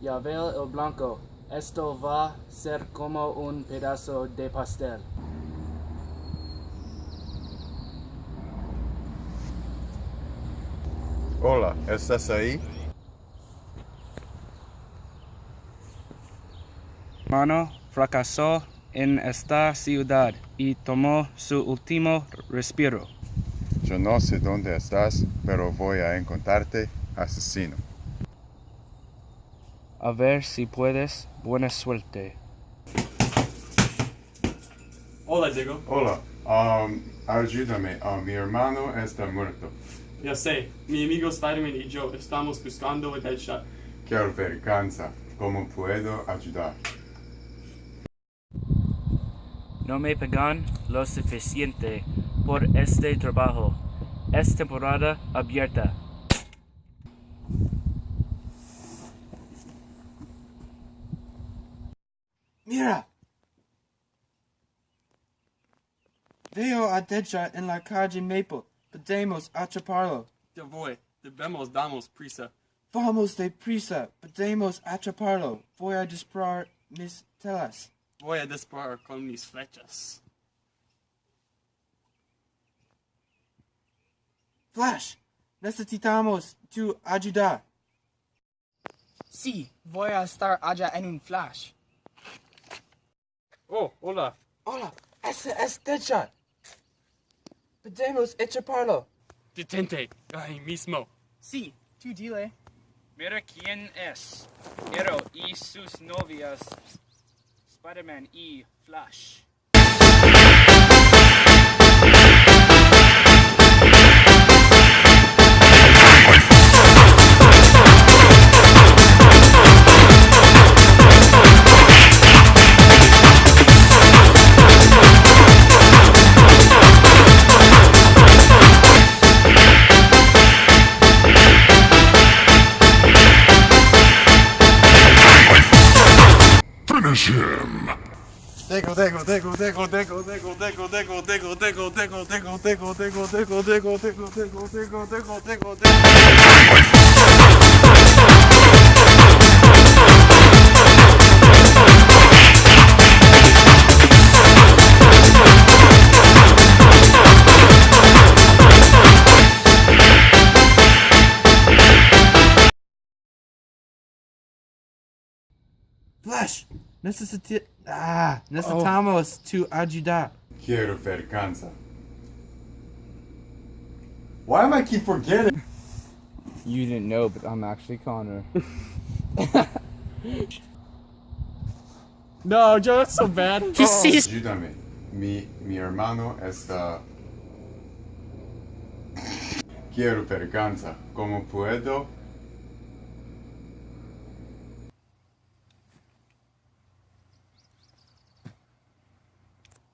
Ya veo el blanco. Esto va a ser como un pedazo de pastel. Hola, ¿estás ahí? Mano fracasó en esta ciudad y tomó su último respiro. Yo no sé dónde estás, pero voy a encontrarte, asesino. A ver si puedes. Buena suerte. Hola, Diego. Hola, ayúdame, mi hermano está muerto. Ya sé, mi amigo Spider-Man y yo estamos buscando a Deadshot. Quiero venganza. ¿Cómo puedo ayudar? No me pagan lo suficiente por este trabajo. Es temporada abierta. Mira. Veo a Deadshot en la calle Maple. Podemos atraparlo. Ya voy, debemos damos prisa. Vamos deprisa. Podemos atraparlo. Voy a disparar mis telas. Voy a disparar con mis flechas. Flash, necesitamos tu ayuda. Sí, voy a estar allá en un flash. Oh, hola. Hola, ese es Deadshot. Podemos atraparlo. Detente, ahí mismo. Sí, tú dile. Mira quién es. Hero y sus novias. Spider-Man y Flash. Finish him! Flash, necesitamos tu ayuda. Quiero venganza. Why am I keep forgetting? You didn't know, but I'm actually Connor. No, Joe, that's so bad. Ayúdame. Mi hermano está... Quiero venganza. ¿Cómo puedo